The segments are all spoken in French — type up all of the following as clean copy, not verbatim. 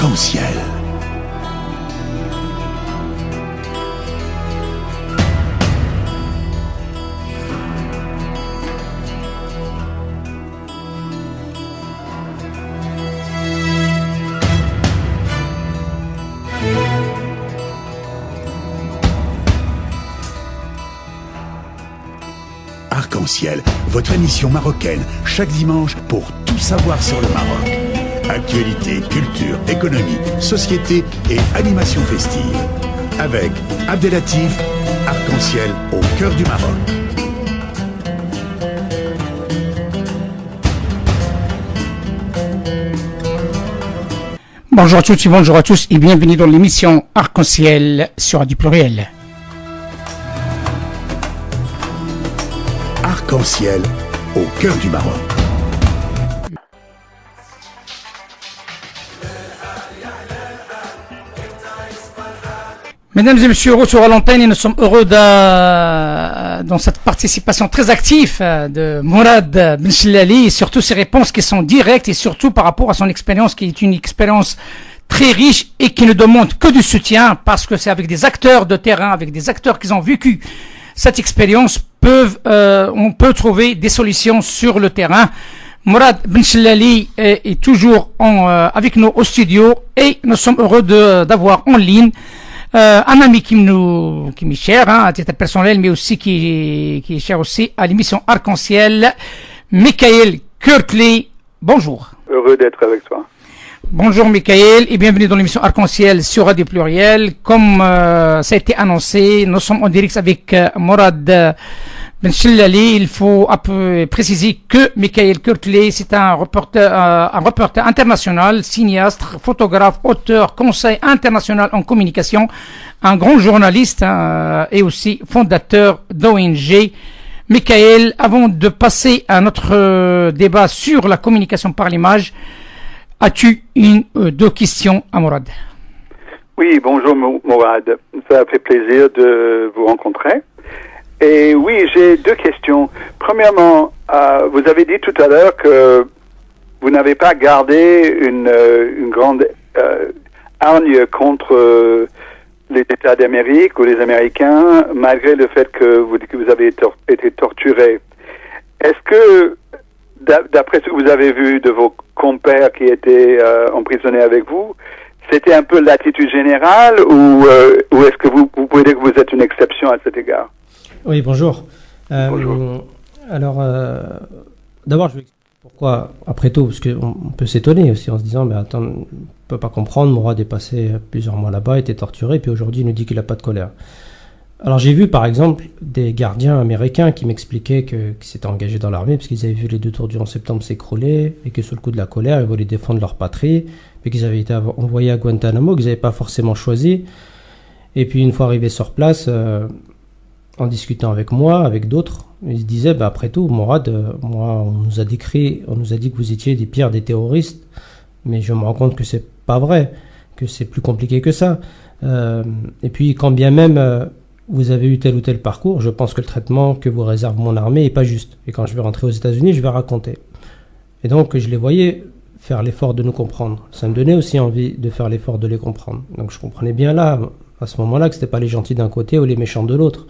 Arc-en-ciel. Arc-en-ciel, votre émission marocaine, chaque dimanche pour tout savoir sur le Maroc. Actualité, culture, économie, société et animation festive. Avec Abdelatif, Arc-en-ciel au cœur du Maroc. Bonjour à toutes et bonjour à tous et bienvenue dans l'émission Arc-en-ciel sur Radio Pluriel. Arc-en-ciel au cœur du Maroc. Mesdames et messieurs, heureux sur l'antenne et nous sommes heureux dans cette participation très active de Mourad Benchellali et surtout ses réponses qui sont directes et surtout par rapport à son expérience qui est une expérience très riche et qui ne demande que du soutien parce que c'est avec des acteurs de terrain, avec des acteurs qui ont vécu cette expérience, on peut trouver des solutions sur le terrain. Mourad Benchellali est toujours avec nous au studio et nous sommes heureux d'avoir en ligne un ami qui m'est cher, à titre personnel, mais aussi qui est cher aussi à l'émission Arc-en-ciel, Michael Kirtley. Bonjour. Heureux d'être avec toi. Bonjour Michael et bienvenue dans l'émission Arc-en-ciel sur Radio Pluriel. Comme ça a été annoncé, nous sommes en direct avec Mourad Benchellali. Il faut préciser que Michael Kirtley, c'est un reporter international, cinéaste, photographe, auteur, conseil international en communication, un grand journaliste et aussi fondateur d'ONG. Michael, avant de passer à notre débat sur la communication par l'image, as-tu deux questions à Mourad? Oui, bonjour Mourad. Ça fait plaisir de vous rencontrer. Et oui, j'ai deux questions. Premièrement, vous avez dit tout à l'heure que vous n'avez pas gardé une grande hargne contre les États d'Amérique ou les Américains, malgré le fait que vous avez été torturé. Est-ce que, d'après ce que vous avez vu de vos compères qui étaient emprisonnés avec vous, c'était un peu l'attitude générale ou est-ce que vous pouvez dire que vous êtes une exception à cet égard? Oui, bonjour. Bonjour. Alors, d'abord, je vais expliquer pourquoi, après tout, parce qu'on peut s'étonner aussi en se disant, mais attends, on ne peut pas comprendre, Mourad est passé plusieurs mois là-bas, était torturé, puis aujourd'hui il nous dit qu'il n'a pas de colère. Alors j'ai vu par exemple des gardiens américains qui m'expliquaient qu'ils s'étaient engagés dans l'armée parce qu'ils avaient vu les 2 tours du 11 septembre s'écrouler et que sous le coup de la colère, ils voulaient défendre leur patrie, puis qu'ils avaient été envoyés à Guantanamo, qu'ils n'avaient pas forcément choisi. Et puis une fois arrivés sur place, en discutant avec moi, avec d'autres, ils se disaient, après tout, Mourad, moi, on nous a dit que vous étiez des pires des terroristes, mais je me rends compte que c'est pas vrai, que c'est plus compliqué que ça. Et puis, quand bien même vous avez eu tel ou tel parcours, je pense que le traitement que vous réserve mon armée est pas juste. Et quand je vais rentrer aux États-Unis, je vais raconter. Et donc, je les voyais faire l'effort de nous comprendre. Ça me donnait aussi envie de faire l'effort de les comprendre. Donc, je comprenais bien là, à ce moment-là, que c'était pas les gentils d'un côté ou les méchants de l'autre.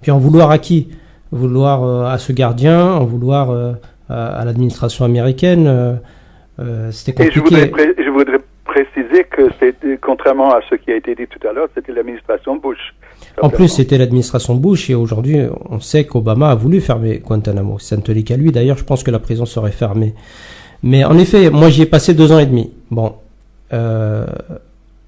Puis en vouloir à qui? Vouloir à ce gardien, en vouloir à l'administration américaine, c'était compliqué. Et je voudrais préciser que c'était, contrairement à ce qui a été dit tout à l'heure, c'était l'administration Bush. En plus, c'était l'administration Bush et aujourd'hui, on sait qu'Obama a voulu fermer Guantanamo. Ça ne tenait qu'à lui. D'ailleurs, je pense que la prison serait fermée. Mais en effet, moi, j'y ai passé 2 ans et demi. Bon,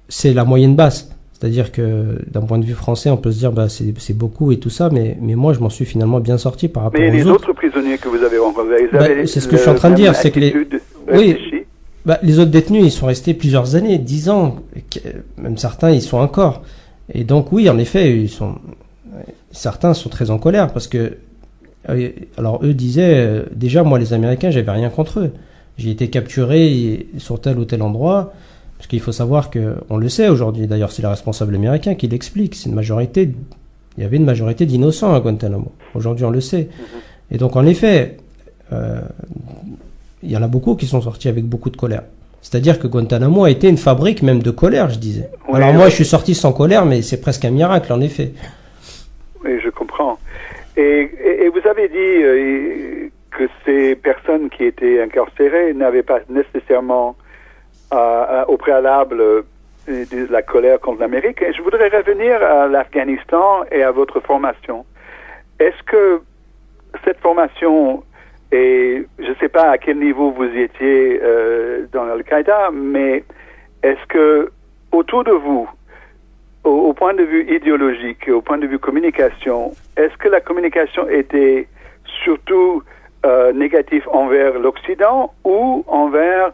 c'est la moyenne basse. C'est-à-dire que d'un point de vue français, on peut se dire c'est beaucoup et tout ça, mais moi je m'en suis finalement bien sorti par rapport aux autres. Mais les autres prisonniers que vous avez rencontrés, c'est ce que je suis en train de dire, c'est que les autres détenus, ils sont restés plusieurs années, 10 ans, même certains ils sont encore. Et donc oui, en effet, certains sont très en colère parce que, alors eux disaient, déjà moi les Américains, j'avais rien contre eux. J'ai été capturé sur tel ou tel endroit. Parce qu'il faut savoir on le sait aujourd'hui, d'ailleurs c'est les responsables américains qui l'expliquent, il y avait une majorité d'innocents à Guantanamo. Aujourd'hui on le sait. Et donc en effet, il y en a beaucoup qui sont sortis avec beaucoup de colère. C'est-à-dire que Guantanamo a été une fabrique même de colère, je disais. Oui, Alors moi, je suis sorti sans colère, mais c'est presque un miracle, en effet. Oui, je comprends. Et vous avez dit que ces personnes qui étaient incarcérées n'avaient pas nécessairement au préalable de la colère contre l'Amérique. Et je voudrais revenir à l'Afghanistan et à votre formation. Est-ce que cette formation, et je ne sais pas à quel niveau vous étiez dans Al-Qaïda, mais est-ce que autour de vous, au point de vue idéologique, au point de vue communication, est-ce que la communication était surtout négative envers l'Occident ou envers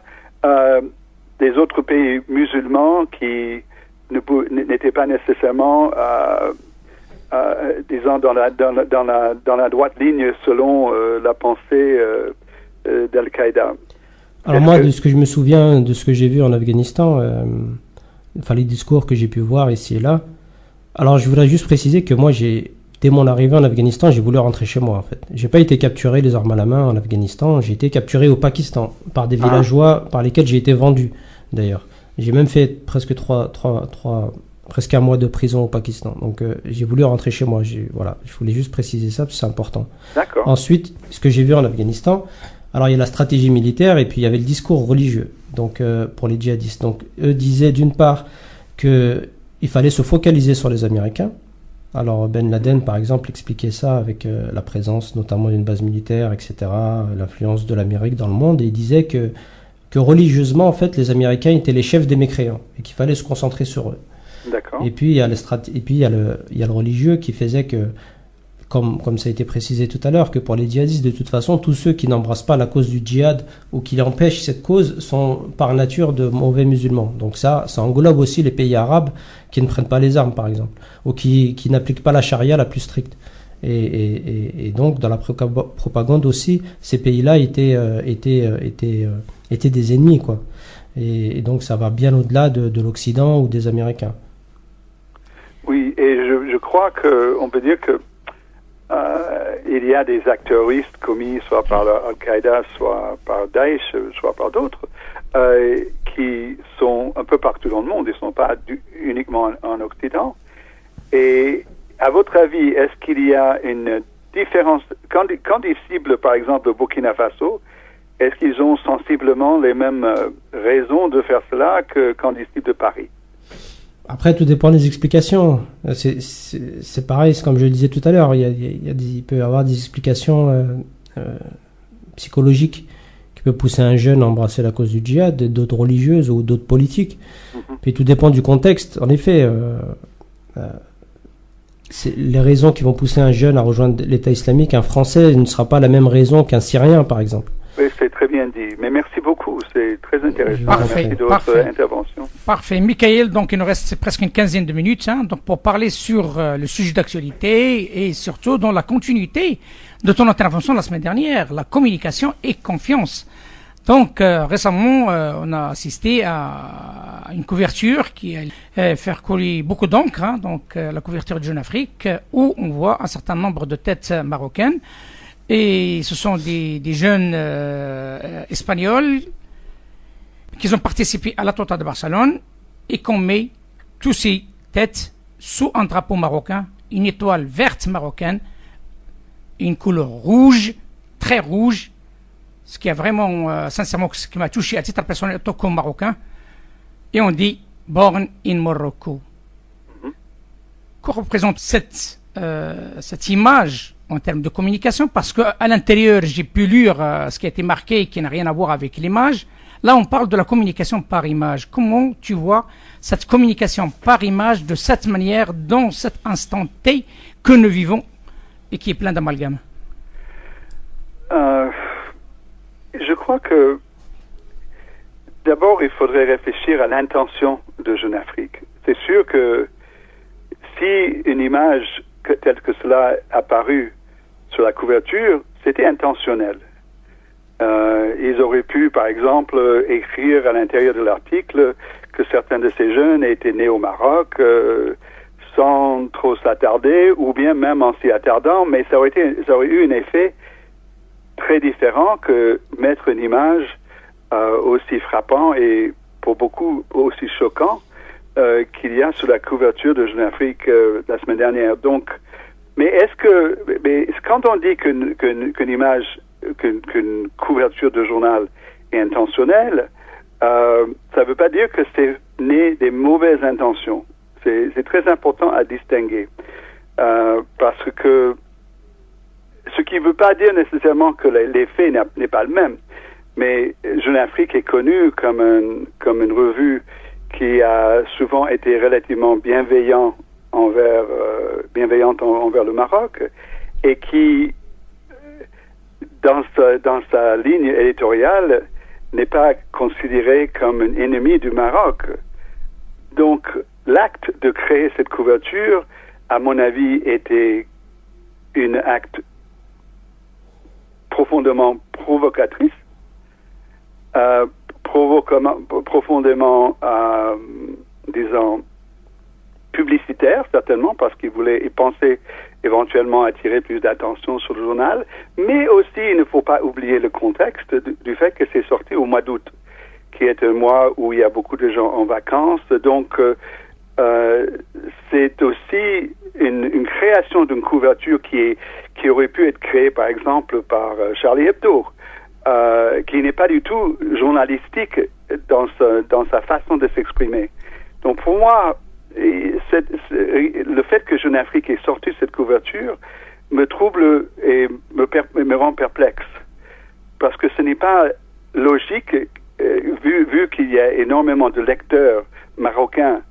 des autres pays musulmans qui n'étaient pas nécessairement, disons, dans la droite ligne selon la pensée d'Al-Qaïda? Alors moi, de ce que je me souviens, de ce que j'ai vu en Afghanistan, enfin les discours que j'ai pu voir ici et là. Alors je voudrais juste préciser que moi, dès mon arrivée en Afghanistan, j'ai voulu rentrer chez moi en fait. J'ai pas été capturé les armes à la main en Afghanistan, j'ai été capturé au Pakistan par des villageois par lesquels j'ai été vendu d'ailleurs. J'ai même fait presque presque un mois de prison au Pakistan. Donc j'ai voulu rentrer chez moi. Voilà, je voulais juste préciser ça parce que c'est important. D'accord. Ensuite, ce que j'ai vu en Afghanistan, alors il y a la stratégie militaire et puis il y avait le discours religieux. Donc pour les djihadistes, donc eux disaient d'une part que il fallait se focaliser sur les Américains. Alors Ben Laden par exemple expliquait ça avec la présence notamment d'une base militaire, etc., l'influence de l'Amérique dans le monde, et il disait que religieusement en fait les Américains étaient les chefs des mécréants et qu'il fallait se concentrer sur eux. D'accord. Et puis il y a le religieux qui faisait que, comme ça a été précisé tout à l'heure, que pour les djihadistes, de toute façon, tous ceux qui n'embrassent pas la cause du djihad ou qui empêchent cette cause sont par nature de mauvais musulmans. Donc ça englobe aussi les pays arabes qui ne prennent pas les armes, par exemple, ou qui n'appliquent pas la charia la plus stricte. Et donc, dans la propagande aussi, ces pays-là étaient des ennemis, quoi. Et donc, ça va bien au-delà de l'Occident ou des Américains. Oui, et je crois qu'on peut dire que il y a des actes terroristes commis soit par Al-Qaïda, soit par Daesh, soit par d'autres, qui sont un peu partout dans le monde. Ils ne sont pas uniquement en Occident. Et à votre avis, est-ce qu'il y a une différence quand ils ciblent, par exemple, le Burkina Faso, est-ce qu'ils ont sensiblement les mêmes raisons de faire cela que quand ils ciblent Paris? Après, tout dépend des explications. C'est pareil, c'est comme je le disais tout à l'heure, il peut y avoir des explications psychologiques qui peuvent pousser un jeune à embrasser la cause du djihad, d'autres religieuses ou d'autres politiques. Puis tout dépend du contexte. En effet, les raisons qui vont pousser un jeune à rejoindre l'État islamique, un Français ne sera pas la même raison qu'un Syrien, par exemple. Oui, c'est très bien dit. Mais merci beaucoup, c'est très intéressant. Parfait, merci de votre intervention. Parfait. Michael, donc il nous reste presque une quinzaine de minutes donc pour parler sur le sujet d'actualité et surtout dans la continuité de ton intervention la semaine dernière, la communication et confiance. Donc récemment, on a assisté à une couverture qui a fait couler beaucoup d'encre, donc la couverture de Jeune Afrique, où on voit un certain nombre de têtes marocaines. Et ce sont des jeunes espagnols qui ont participé à l'attentat de Barcelone et qu'on met tous ces têtes sous un drapeau marocain, une étoile verte marocaine, une couleur rouge, très rouge, ce qui a vraiment, sincèrement, ce qui m'a touché à titre personnel, comme marocain. Et on dit « Born in Morocco ». Que représente cette image en termes de communication, parce qu'à l'intérieur, j'ai pu lire ce qui a été marqué qui n'a rien à voir avec l'image. Là, on parle de la communication par image. Comment tu vois cette communication par image de cette manière, dans cet instant T que nous vivons et qui est plein d'amalgame? Je crois que d'abord, il faudrait réfléchir à l'intention de Jeune Afrique. C'est sûr que si une image telle que cela a apparu sur la couverture, c'était intentionnel. Ils auraient pu, par exemple, écrire à l'intérieur de l'article que certains de ces jeunes étaient nés au Maroc sans trop s'attarder, ou bien même en s'y attardant, mais ça aurait eu un effet très différent que mettre une image aussi frappant et pour beaucoup aussi choquant qu'il y a sur la couverture de Jeune Afrique la semaine dernière. Donc, mais quand on dit qu'une couverture de journal est intentionnelle, ça ne veut pas dire que c'est né des mauvaises intentions. C'est très important à distinguer parce que ce qui ne veut pas dire nécessairement que l'effet n'est pas le même. Mais Jeune Afrique est connue comme une revue qui a souvent été relativement bienveillante envers le Maroc et qui, dans sa ligne éditoriale, n'est pas considérée comme un ennemi du Maroc. Donc, l'acte de créer cette couverture, à mon avis, était un acte profondément provocatrice, profondément, disons, publicitaire, certainement, parce qu'il pensait éventuellement attirer plus d'attention sur le journal, mais aussi, il ne faut pas oublier le contexte du fait que c'est sorti au mois d'août, qui est un mois où il y a beaucoup de gens en vacances, donc c'est aussi une création d'une couverture qui aurait pu être créée, par exemple, par Charlie Hebdo, qui n'est pas du tout journalistique dans sa façon de s'exprimer. Donc pour moi, le fait que Jeune Afrique ait sorti cette couverture me trouble et me rend perplexe. Parce que ce n'est pas logique, vu qu'il y a énormément de lecteurs marocains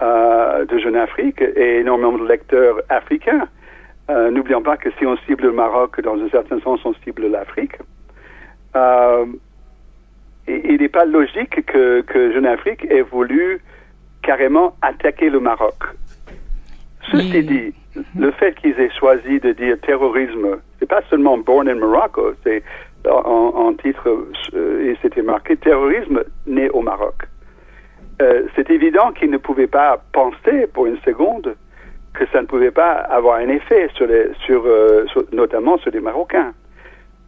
de Jeune Afrique et énormément de lecteurs africains. N'oublions pas que si on cible le Maroc, dans un certain sens, on cible l'Afrique. Il n'est pas logique que Jeune Afrique ait voulu carrément attaquer le Maroc. Ceci dit, le fait qu'ils aient choisi de dire terrorisme, c'est pas seulement Born in Morocco, c'est en titre, et c'était marqué terrorisme né au Maroc. C'est évident qu'ils ne pouvaient pas penser pour une seconde que ça ne pouvait pas avoir un effet notamment sur les Marocains.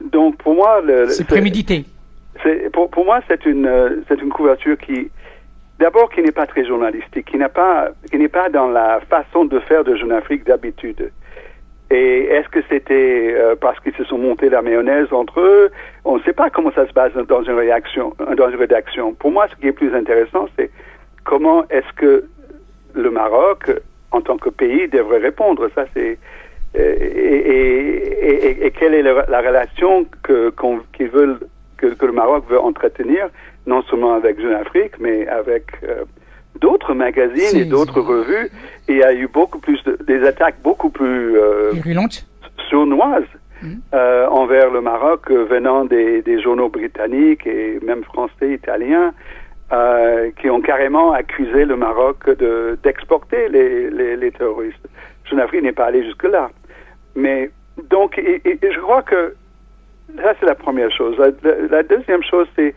Donc pour moi, c'est prémédité. Pour moi, c'est une couverture qui n'est pas très journalistique, qui n'est pas dans la façon de faire de Jeune Afrique d'habitude. Et est-ce que c'était parce qu'ils se sont montés la mayonnaise entre eux? On ne sait pas comment ça se passe dans une rédaction. Pour moi, ce qui est plus intéressant, c'est comment est-ce que le Maroc, en tant que pays, devrait répondre. Ça, c'est et quelle est la relation que le Maroc veut entretenir, non seulement avec Jeune Afrique, mais avec d'autres magazines et d'autres revues. Et il y a eu des attaques beaucoup plus sournoises envers le Maroc venant des journaux britanniques et même français, italiens, qui ont carrément accusé le Maroc d'exporter les terroristes. Jeune Afrique n'est pas allé jusque-là. Mais donc, et je crois que ça, c'est la première chose. La deuxième chose, c'est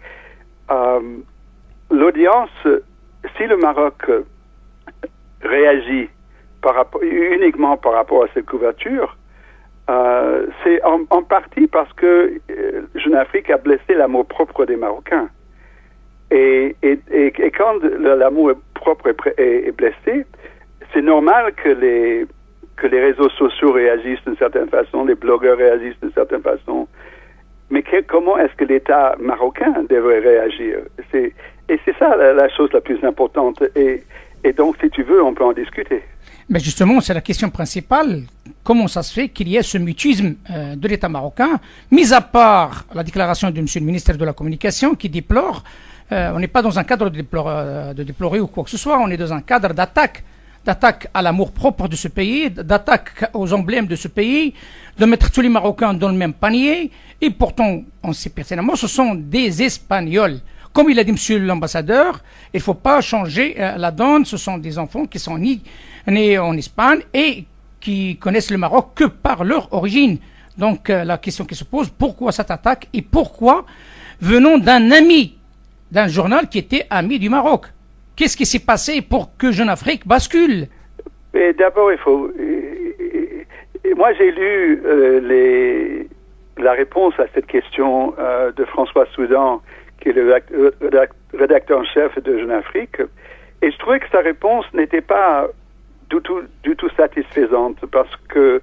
l'audience. Si le Maroc réagit uniquement par rapport à cette couverture, c'est en partie parce que Jeune Afrique a blessé l'amour-propre des Marocains. Et quand l'amour-propre est blessé, c'est normal que les réseaux sociaux réagissent d'une certaine façon, les blogueurs réagissent d'une certaine façon. Mais comment est-ce que l'État marocain devrait réagir? Et c'est ça la chose la plus importante. Et donc, si tu veux, on peut en discuter. Mais justement, c'est la question principale. Comment ça se fait qu'il y ait ce mutisme de l'État marocain, mis à part la déclaration de M. le ministre de la Communication qui déplore, on n'est pas dans un cadre de déplorer ou quoi que ce soit, on est dans un cadre d'attaque à l'amour-propre de ce pays, d'attaque aux emblèmes de ce pays, de mettre tous les Marocains dans le même panier. Et pourtant, on sait pertinemment, ce sont des Espagnols. Comme il a dit monsieur l'ambassadeur, il ne faut pas changer la donne. Ce sont des enfants qui sont nés en Espagne et qui connaissent le Maroc que par leur origine. Donc la question qui se pose, pourquoi cette attaque et pourquoi venant d'un ami d'un journal qui était ami du Maroc? Qu'est-ce qui s'est passé pour que Jeune Afrique bascule? Et d'abord, moi, j'ai lu la réponse à cette question de François Soudan, qui est le rédacteur en chef de Jeune Afrique, et je trouvais que sa réponse n'était pas du tout satisfaisante, parce que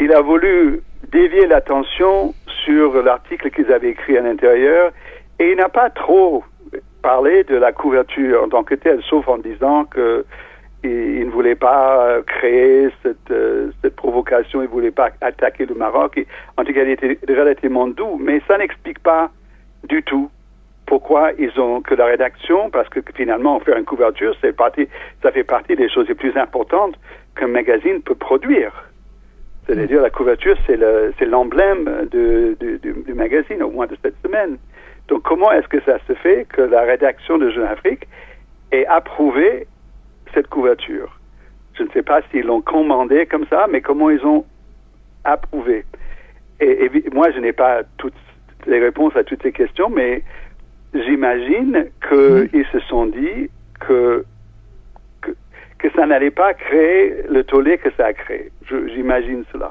il a voulu dévier l'attention sur l'article qu'ils avaient écrit à l'intérieur, et il n'a pas trop parlé de la couverture en tant que telle, sauf en disant que il ne voulait pas créer cette provocation, il ne voulait pas attaquer le Maroc. Et, en tout cas, il était relativement doux, mais ça n'explique pas du tout pourquoi ils ont que la rédaction, parce que finalement, faire une couverture, ça fait partie des choses les plus importantes qu'un magazine peut produire. C'est-à-dire, la couverture, c'est l'emblème du magazine, au moins de cette semaine. Donc, comment est-ce que ça se fait que la rédaction de Jeune Afrique ait approuvé cette couverture? Je ne sais pas s'ils l'ont commandé comme ça, mais comment ils ont approuvé. Et moi, je n'ai pas toutes les réponses à toutes ces questions, mais j'imagine qu'ils se sont dit que ça n'allait pas créer le tollé que ça a créé. J'imagine cela.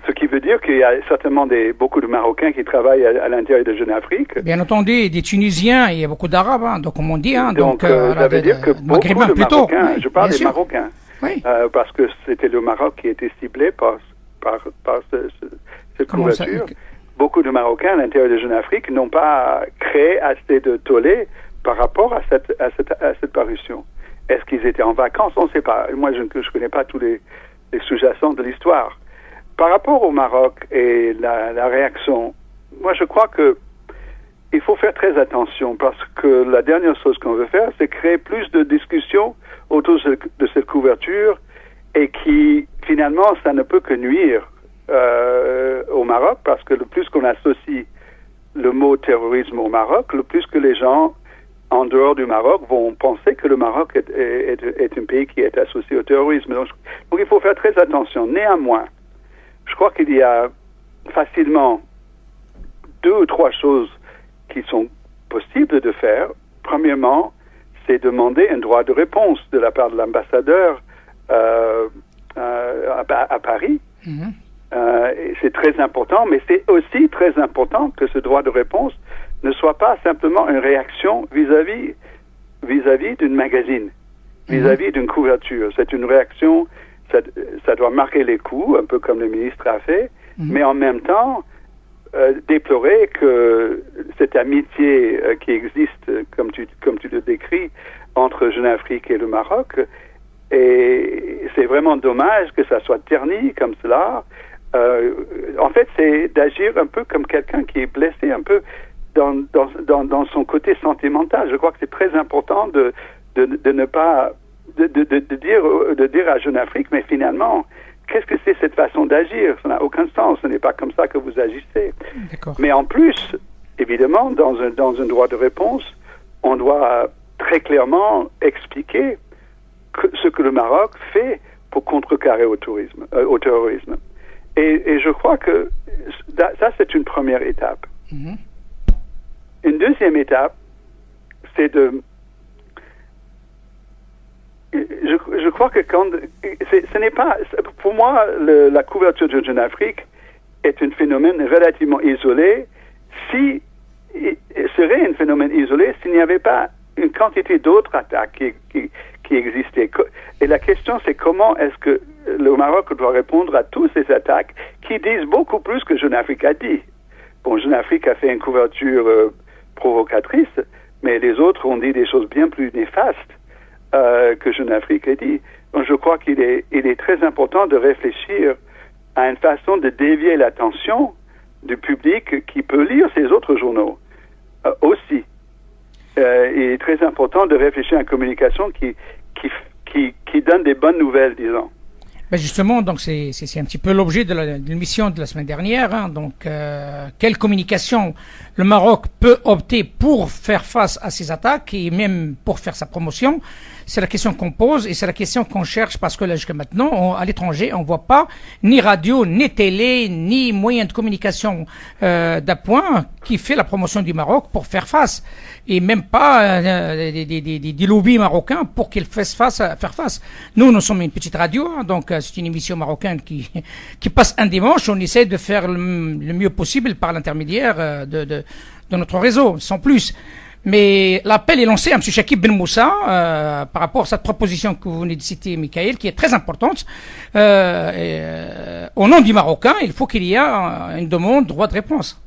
Ce qui veut dire qu'il y a certainement beaucoup de Marocains qui travaillent à l'intérieur de Jeune Afrique. Bien entendu, des Tunisiens, il y a beaucoup d'Arabes, hein, donc comme on dit. Hein, donc ça veut dire que beaucoup de Marocains, je parle des Marocains, oui. Parce que c'était le Maroc qui était ciblé par cette couverture. Beaucoup de Marocains à l'intérieur de Jeune Afrique n'ont pas créé assez de tollé par rapport à cette parution. Est-ce qu'ils étaient en vacances? On ne sait pas. Moi, je ne connais pas tous les sous-jacents de l'histoire. Par rapport au Maroc et la réaction, moi je crois que il faut faire très attention, parce que la dernière chose qu'on veut faire, c'est créer plus de discussions autour de cette couverture, et qui finalement ça ne peut que nuire au Maroc, parce que le plus qu'on associe le mot terrorisme au Maroc, le plus que les gens en dehors du Maroc vont penser que le Maroc est un pays qui est associé au terrorisme. Donc il faut faire très attention. Néanmoins, je crois qu'il y a facilement 2 ou 3 choses qui sont possibles de faire. Premièrement, c'est demander un droit de réponse de la part de l'ambassadeur à Paris. Et c'est très important, mais c'est aussi très important que ce droit de réponse ne soit pas simplement une réaction vis-à-vis d'une magazine, vis-à-vis d'une couverture. C'est une réaction. Ça doit marquer les coups, un peu comme le ministre a fait, mais en même temps, déplorer que cette amitié qui existe, comme tu le décris, entre Jeune Afrique et le Maroc, et c'est vraiment dommage que ça soit terni comme cela. En fait, c'est d'agir un peu comme quelqu'un qui est blessé un peu dans son côté sentimental. Je crois que c'est très important de ne pas... De dire à Jeune Afrique, mais finalement, qu'est-ce que c'est cette façon d'agir? Ça n'a aucun sens, ce n'est pas comme ça que vous agissez. Mais en plus, évidemment, dans un droit de réponse, on doit très clairement expliquer ce que le Maroc fait pour contrecarrer au terrorisme. Et je crois que ça, c'est une première étape. Une deuxième étape, c'est je crois que ce n'est pas, pour moi, la couverture de Jeune Afrique est un phénomène relativement isolé. Serait un phénomène isolé s'il n'y avait pas une quantité d'autres attaques qui existaient. Et la question, c'est comment est-ce que le Maroc doit répondre à toutes ces attaques qui disent beaucoup plus que Jeune Afrique a dit. Bon, Jeune Afrique a fait une couverture provocatrice, mais les autres ont dit des choses bien plus néfastes que Jeune Afrique a dit. Donc je crois qu'il est très important de réfléchir à une façon de dévier l'attention du public qui peut lire ces autres journaux aussi. Il est très important de réfléchir à une communication qui donne des bonnes nouvelles, disons. Ben justement, donc c'est un petit peu l'objet de l'émission de la semaine dernière. Hein. Donc, quelle communication le Maroc peut opter pour faire face à ces attaques et même pour faire sa promotion? C'est la question qu'on pose et c'est la question qu'on cherche, parce que là, jusqu'à maintenant, à l'étranger, on voit pas ni radio, ni télé, ni moyen de communication d'appoint qui fait la promotion du Maroc pour faire face, et même pas des lobbies marocains pour qu'ils fassent faire face. Nous sommes une petite radio, hein, donc c'est une émission marocaine qui passe un dimanche. On essaie de faire le mieux possible par l'intermédiaire de notre réseau, sans plus. Mais l'appel est lancé à M. Chakib Ben Moussa par rapport à cette proposition que vous venez de citer, Michael, qui est très importante. Au nom du Marocain, il faut qu'il y ait une demande, droit de réponse.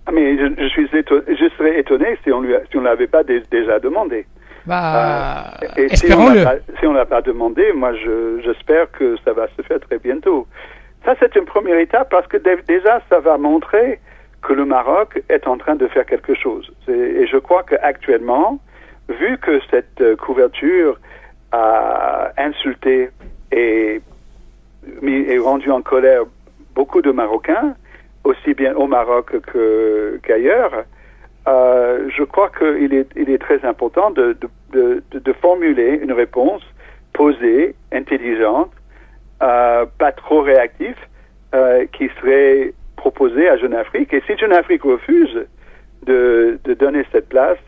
Ah, mais je serais étonné si on l'avait pas déjà demandé. Espérons-le. Si on l'a pas demandé, moi j'espère que ça va se faire très bientôt. Ça, c'est une première étape parce que déjà ça va montrer que le Maroc est en train de faire quelque chose. Et je crois qu'actuellement, vu que cette couverture a insulté et rendu en colère beaucoup de Marocains, aussi bien au Maroc qu'ailleurs, je crois qu'il est très important de formuler une réponse posée, intelligente, pas trop réactive, qui serait proposée à Jeune Afrique. Et si Jeune Afrique refuse de donner cette place,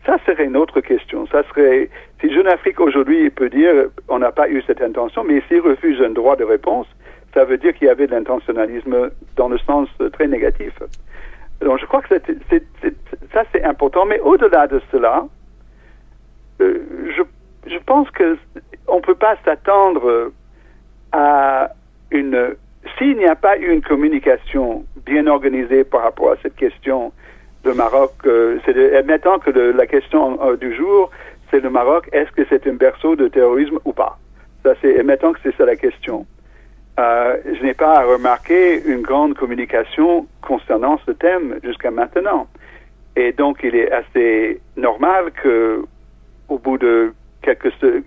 ça serait une autre question. Ça serait, si Jeune Afrique aujourd'hui peut dire on n'a pas eu cette intention, mais s'il refuse un droit de réponse, ça veut dire qu'il y avait de l'intentionnalisme dans le sens très négatif. Donc je crois que ça c'est important. Mais au-delà de cela, je pense que on peut pas s'attendre à s'il n'y a pas eu une communication bien organisée par rapport à cette question de Maroc, admettant que la question du jour, c'est le Maroc, est-ce que c'est un berceau de terrorisme ou pas? Admettons que c'est ça la question. Je n'ai pas remarqué une grande communication concernant ce thème jusqu'à maintenant. Et donc, il est assez normal que, au bout de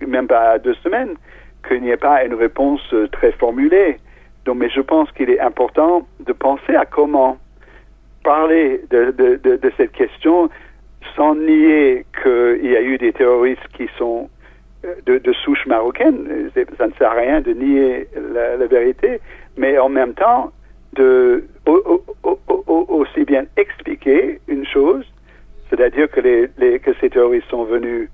même pas 2 semaines, qu'il n'y ait pas une réponse très formulée. Donc, mais je pense qu'il est important de penser à comment parler de cette question sans nier qu'il y a eu des terroristes qui sont de souche marocaine. Ça ne sert à rien de nier la vérité, mais en même temps aussi bien expliquer une chose, c'est-à-dire que ces terroristes sont venus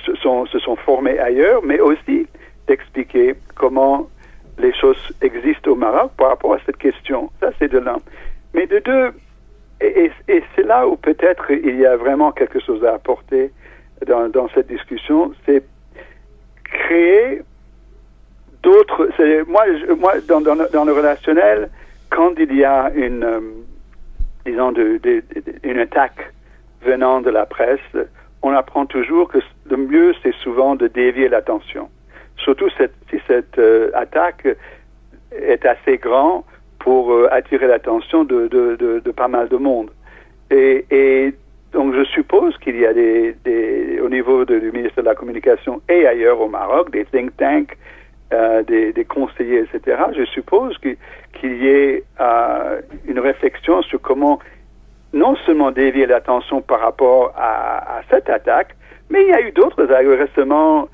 se sont formés ailleurs, mais aussi d'expliquer comment les choses existent au Maroc par rapport à cette question. Ça, c'est de l'un. Mais de deux, et c'est là où peut-être il y a vraiment quelque chose à apporter dans cette discussion, c'est créer d'autres... Moi, dans le relationnel, quand il y a une attaque venant de la presse, on apprend toujours que le mieux, c'est souvent de dévier l'attention. Surtout si cette attaque est assez grande pour attirer l'attention de pas mal de monde. Et donc je suppose qu'il y a au niveau du ministère de la Communication et ailleurs au Maroc, des think tanks, des conseillers, etc. Je suppose qu'il y ait une réflexion sur comment non seulement dévier l'attention par rapport à cette attaque, mais il y a eu d'autres. Récemment,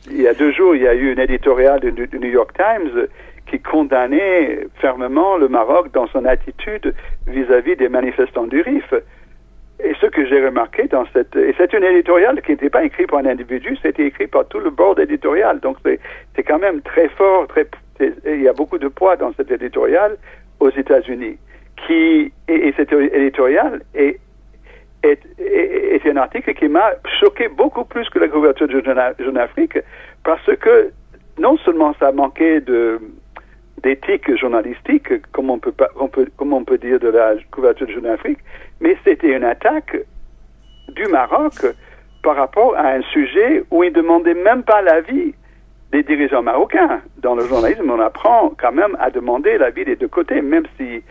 il y a 2 jours, il y a eu un éditorial du New York Times qui condamnait fermement le Maroc dans son attitude vis-à-vis des manifestants du RIF. Et ce que j'ai remarqué et c'est un éditorial qui n'était pas écrit par un individu, c'était écrit par tout le board éditorial. Donc c'est quand même très fort, il y a beaucoup de poids dans cet éditorial aux États-Unis. Et cet éditorial est un article qui m'a choqué beaucoup plus que la couverture de Jeune Afrique, parce que non seulement ça manquait d'éthique journalistique, comme on peut dire de la couverture de Jeune Afrique, mais c'était une attaque du Maroc par rapport à un sujet où il ne demandait même pas l'avis des dirigeants marocains. Dans le journalisme, on apprend quand même à demander l'avis des 2 côtés, même si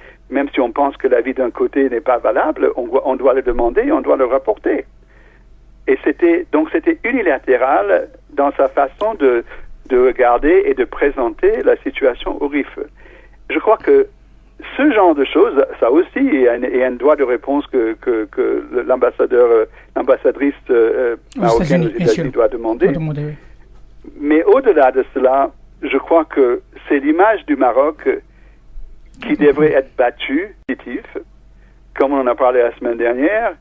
on pense que l'avis d'un côté n'est pas valable, on doit le demander et on doit le rapporter. Et c'était unilatéral dans sa façon de regarder et de présenter la situation au RIF. Je crois que ce genre de choses, ça aussi, il y a un droit de réponse que l'ambassadrice marocaine aux États-Unis doit demander. Oui. Mais au-delà de cela, je crois que c'est l'image du Maroc qui devrait être battue, comme on en a parlé la semaine dernière,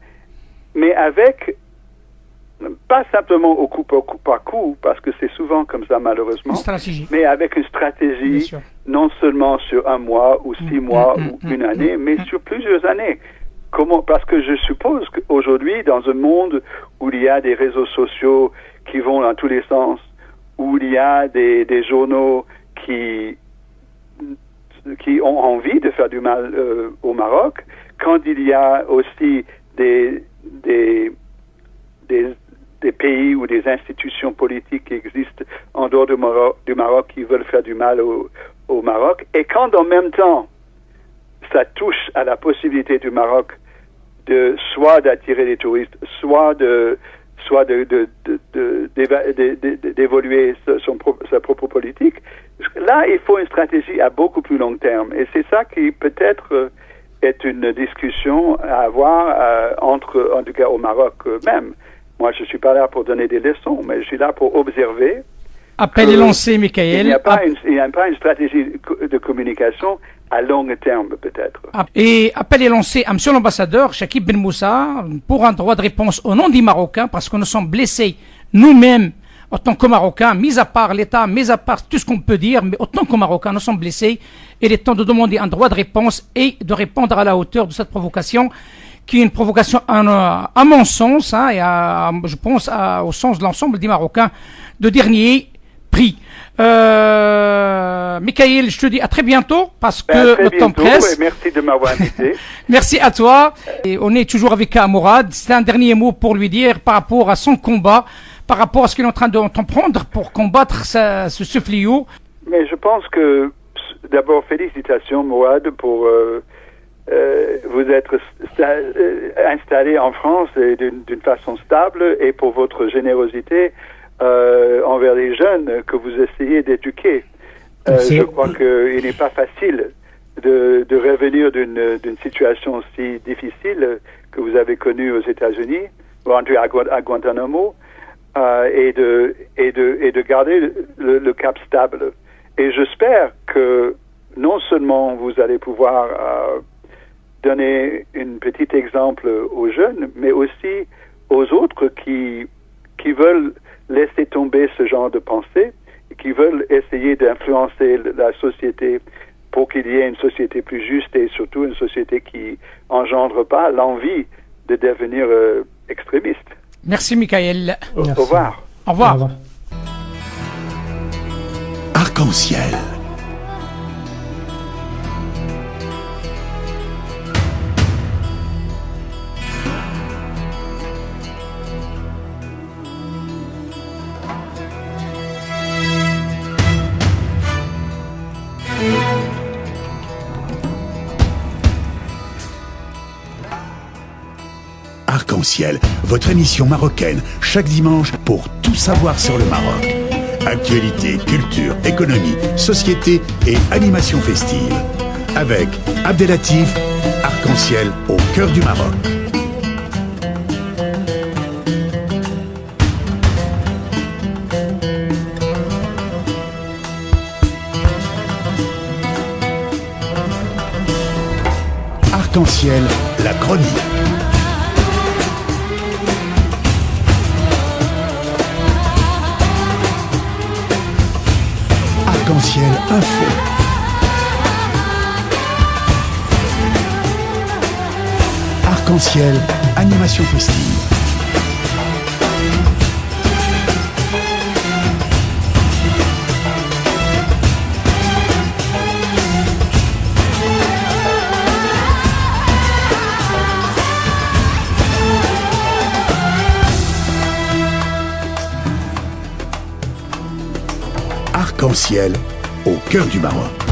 mais avec, pas simplement au coup par coup, parce que c'est souvent comme ça malheureusement, mais avec une stratégie non seulement sur 1 mois ou 6 mois ou une année, mais sur plusieurs années. comment, parce que je suppose qu'aujourd'hui, dans un monde où il y a des réseaux sociaux qui vont dans tous les sens, où il y a des journaux qui ont envie de faire du mal au Maroc, quand il y a aussi des pays ou des institutions politiques qui existent en dehors du Maroc qui veulent faire du mal au Maroc, et quand en même temps ça touche à la possibilité du Maroc de soit d'attirer des touristes, soit d'évoluer sa propre politique, là il faut une stratégie à beaucoup plus long terme, et c'est ça qui peut-être est une discussion à avoir en tout cas au Maroc même. Moi, je suis pas là pour donner des leçons, mais je suis là pour observer. Appel est lancé, Michael. Il n'y a pas une stratégie de communication à long terme, peut-être. Et appel est lancé à Monsieur l'ambassadeur, Chakib Ben Moussa, pour un droit de réponse au nom des Marocains, parce que nous sommes blessés nous-mêmes, en tant que Marocains, mis à part l'État, mis à part tout ce qu'on peut dire, mais en tant que Marocains, nous sommes blessés. Il est temps de demander un droit de réponse et de répondre à la hauteur de cette provocation, qui est une provocation à mon sens, hein, et je pense au sens de l'ensemble des Marocains, de dernier prix. Michael, je te dis à très bientôt, parce que le temps presse. Merci de m'avoir invité. Merci à toi. Et on est toujours avec Mourad. C'est un dernier mot pour lui dire par rapport à son combat, par rapport à ce qu'il est en train d'entreprendre pour combattre ce fléau. Mais je pense que, d'abord, félicitations, Mourad, pour vous être installé en France d'une façon stable, et pour votre générosité envers les jeunes que vous essayez d'éduquer. Je crois qu'il n'est pas facile de revenir d'une situation si difficile que vous avez connue aux États-Unis, rentrer à Guantanamo, et de garder le cap stable. Et j'espère que non seulement vous allez pouvoir donner un petit exemple aux jeunes, mais aussi aux autres qui veulent laisser tomber ce genre de pensée, et qui veulent essayer d'influencer la société pour qu'il y ait une société plus juste, et surtout une société qui engendre pas l'envie de devenir extrémiste. Merci, Michael. Au revoir. Au revoir. Au revoir. Arc-en-ciel. Arc-en-ciel, votre émission marocaine, chaque dimanche pour tout savoir sur le Maroc. Actualité, culture, économie, société et animation festive. Avec Abdelatif, Arc-en-ciel au cœur du Maroc. Arc-en-ciel, la chronique. Arc-en-ciel info. Arc-en-ciel animation festive. Arc-en-ciel au cœur du Maroc.